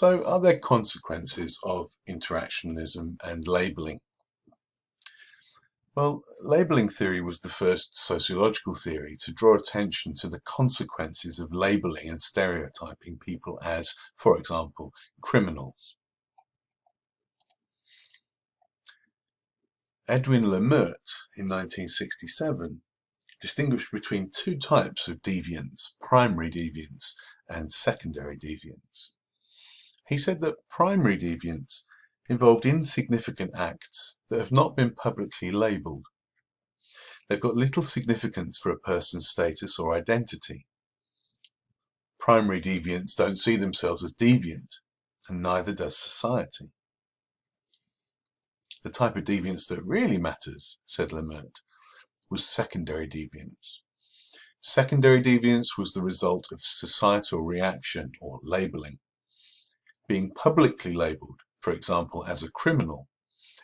So, are there consequences of interactionism and labelling? Well, labelling theory was the first sociological theory to draw attention to the consequences of labelling and stereotyping people as, for example, criminals. Edwin Lemert, in 1967, distinguished between two types of deviance, primary deviance and secondary deviance. He said that primary deviance involved insignificant acts that have not been publicly labelled. They've got little significance for a person's status or identity. Primary deviants don't see themselves as deviant, and neither does society. The type of deviance that really matters, said Lemert, was secondary deviance. Secondary deviance was the result of societal reaction or labelling. Being publicly labelled, for example, as a criminal,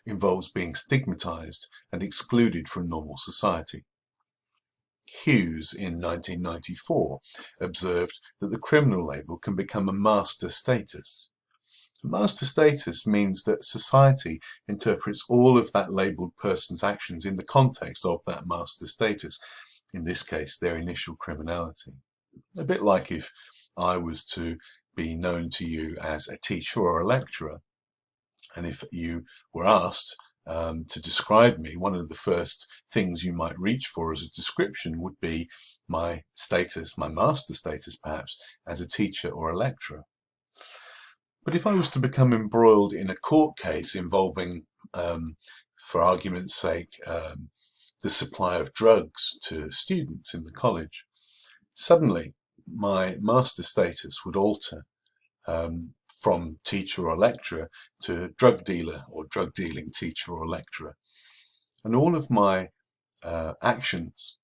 involves being stigmatized and excluded from normal society. Hughes, in 1994, observed that the criminal label can become a master status. Master status means that society interprets all of that labelled person's actions in the context of that master status, in this case their initial criminality. A bit like if I was to be known to you as a teacher or a lecturer, and if you were asked to describe me, one of the first things you might reach for as a description would be my status, my master status perhaps, as a teacher or a lecturer. But if I was to become embroiled in a court case involving, for argument's sake, the supply of drugs to students in the college, suddenly my master status would alter from teacher or lecturer to drug dealer or drug dealing teacher or lecturer. And all of my actions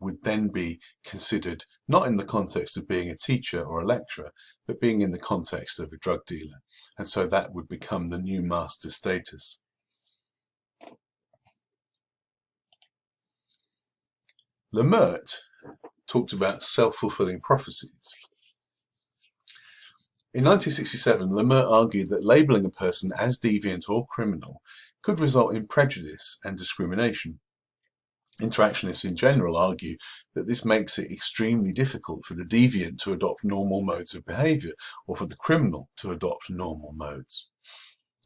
would then be considered not in the context of being a teacher or a lecturer, but being in the context of a drug dealer. And so that would become the new master status. Lemert talked about self-fulfilling prophecies. In 1967, Lemert argued that labelling a person as deviant or criminal could result in prejudice and discrimination. Interactionists in general argue that this makes it extremely difficult for the deviant to adopt normal modes of behaviour, or for the criminal to adopt normal modes.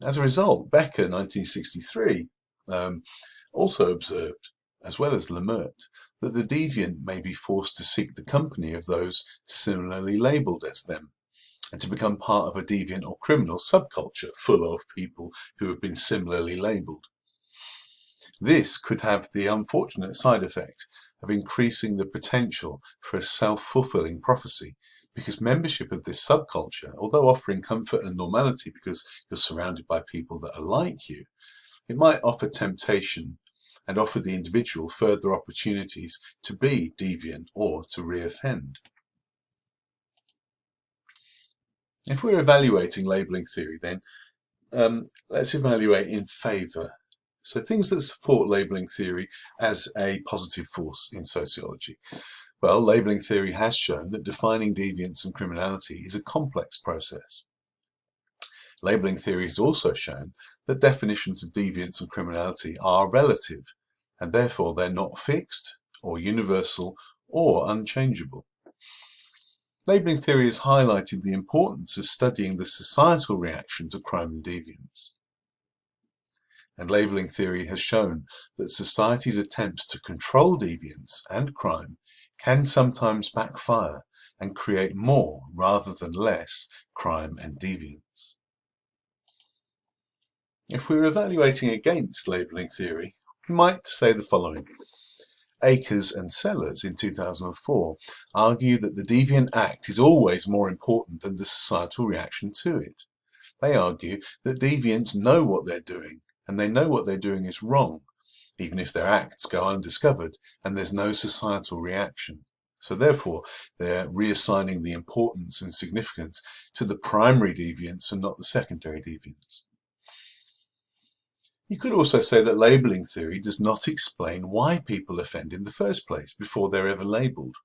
As a result, Becker, 1963, also observed, as well as Lemert, that the deviant may be forced to seek the company of those similarly labelled as them, and to become part of a deviant or criminal subculture full of people who have been similarly labelled. This could have the unfortunate side effect of increasing the potential for a self-fulfilling prophecy, because membership of this subculture, although offering comfort and normality because you're surrounded by people that are like you, it might offer temptation and offer the individual further opportunities to be deviant or to reoffend. If we're evaluating labelling theory, then let's evaluate in favour. So things that support labelling theory as a positive force in sociology. Well, labelling theory has shown that defining deviance and criminality is a complex process. Labelling theory has also shown that definitions of deviance and criminality are relative, and therefore they're not fixed or universal or unchangeable. Labelling theory has highlighted the importance of studying the societal reaction to crime and deviance. And labelling theory has shown that society's attempts to control deviance and crime can sometimes backfire and create more rather than less crime and deviance. If we're evaluating against labelling theory, we might say the following. Akers and Sellers in 2004 argue that the deviant act is always more important than the societal reaction to it. They argue that deviants know what they're doing, and they know what they're doing is wrong, even if their acts go undiscovered and there's no societal reaction. So therefore, they're reassigning the importance and significance to the primary deviance and not the secondary deviance. You could also say that labelling theory does not explain why people offend in the first place before they're ever labelled.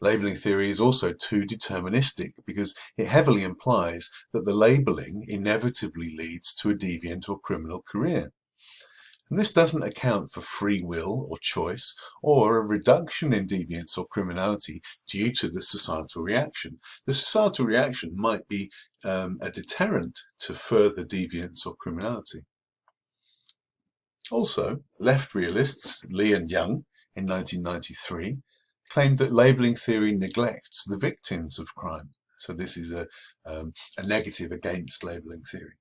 Labeling theory is also too deterministic because it heavily implies that the labeling inevitably leads to a deviant or criminal career. And this doesn't account for free will or choice or a reduction in deviance or criminality due to the societal reaction. The societal reaction might be a deterrent to further deviance or criminality. Also, left realists Lee and Young in 1993 claimed that labeling theory neglects the victims of crime. So this is a negative against labeling theory.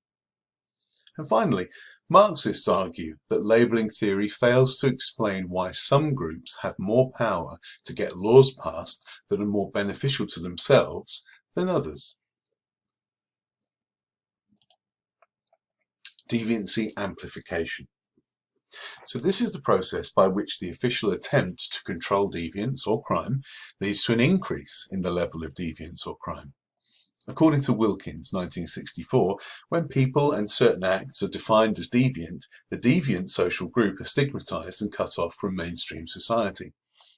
And finally, Marxists argue that labeling theory fails to explain why some groups have more power to get laws passed that are more beneficial to themselves than others. Deviancy amplification. So this is the process by which the official attempt to control deviance or crime leads to an increase in the level of deviance or crime. According to Wilkins, 1964, when people and certain acts are defined as deviant, the deviant social group is stigmatized and cut off from mainstream society.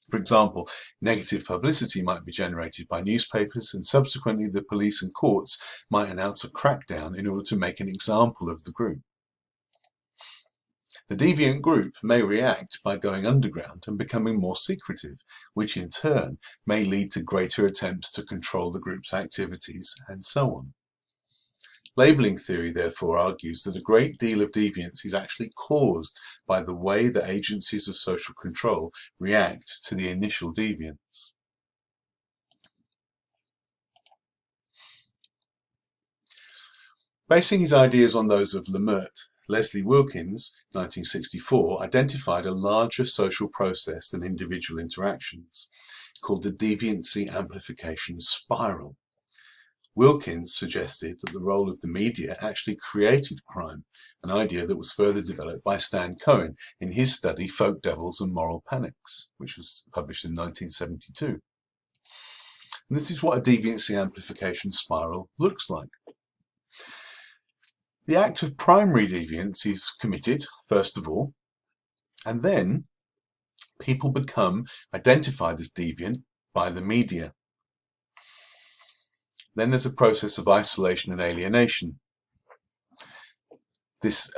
For example, negative publicity might be generated by newspapers, and subsequently the police and courts might announce a crackdown in order to make an example of the group. The deviant group may react by going underground and becoming more secretive, which in turn may lead to greater attempts to control the group's activities, and so on. Labeling theory therefore argues that a great deal of deviance is actually caused by the way the agencies of social control react to the initial deviance. Basing his ideas on those of Lemert, Leslie Wilkins, 1964, identified a larger social process than individual interactions, called the deviancy amplification spiral. Wilkins suggested that the role of the media actually created crime, an idea that was further developed by Stan Cohen in his study Folk Devils and Moral Panics, which was published in 1972. And this is what a deviancy amplification spiral looks like. The act of primary deviance is committed, first of all, and then people become identified as deviant by the media. Then there's a process of isolation and alienation. This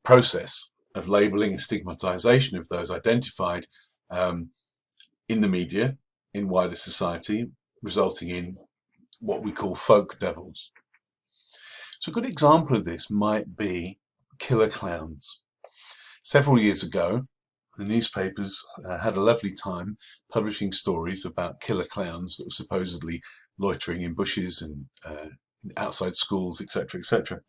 process of labeling and stigmatization of those identified in the media, in wider society, resulting in what we call folk devils. So a good example of this might be killer clowns. Several years ago, the newspapers had a lovely time publishing stories about killer clowns that were supposedly loitering in bushes and outside schools, etc., etc.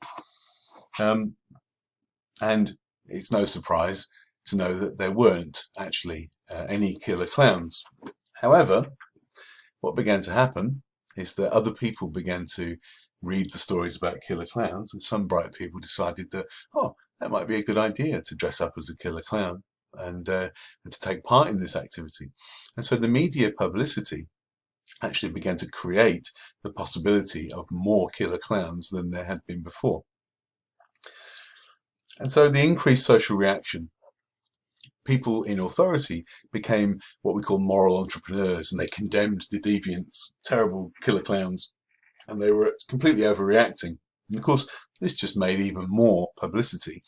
And it's no surprise to know that there weren't actually any killer clowns. However, what began to happen is that other people began to read the stories about killer clowns, and some bright people decided that, oh, that might be a good idea to dress up as a killer clown and to take part in this activity. And so the media publicity actually began to create the possibility of more killer clowns than there had been before. And so the increased social reaction, people in authority became what we call moral entrepreneurs, and they condemned the deviants, terrible killer clowns, and they were completely overreacting. And of course, this just made even more publicity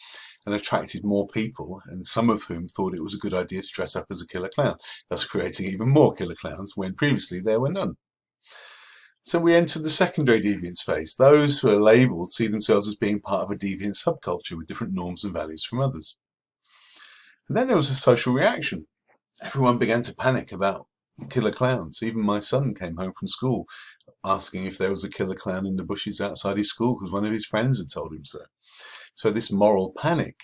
and attracted more people, and some of whom thought it was a good idea to dress up as a killer clown, thus creating even more killer clowns when previously there were none. So we enter the secondary deviance phase. Those who are labelled see themselves as being part of a deviant subculture with different norms and values from others. And then there was a social reaction. Everyone began to panic about killer clowns. Even my son came home from school asking if there was a killer clown in the bushes outside his school because one of his friends had told him so. So this moral panic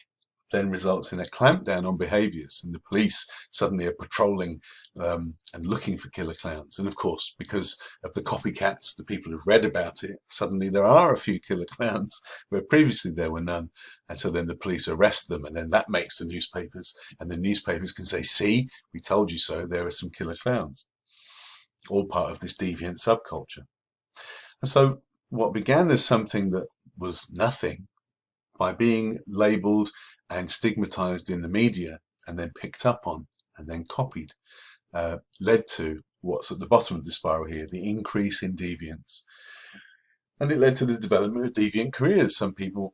then results in a clampdown on behaviours, and the police suddenly are patrolling and looking for killer clowns. And of course, because of the copycats, the people who've read about it, suddenly there are a few killer clowns where previously there were none. And so then the police arrest them, and then that makes the newspapers, and the newspapers can say, see, we told you so, there are some killer clowns. All part of this deviant subculture. And so what began as something that was nothing, by being labelled and stigmatized in the media and then picked up on and then copied, led to what's at the bottom of the spiral here, the increase in deviance. And it led to the development of deviant careers. Some people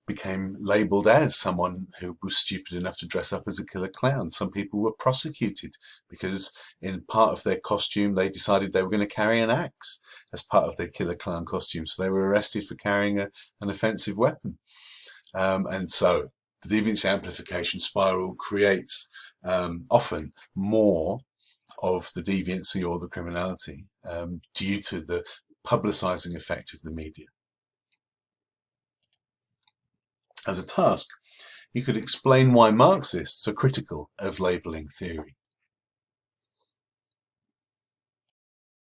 became labelled as someone who was stupid enough to dress up as a killer clown. Some people were prosecuted because in part of their costume they decided they were going to carry an axe as part of their killer clown costume, so they were arrested for carrying an offensive weapon. And so the deviance amplification spiral creates often more of the deviancy or the criminality due to the publicizing effect of the media. As a task, you could explain why Marxists are critical of labeling theory.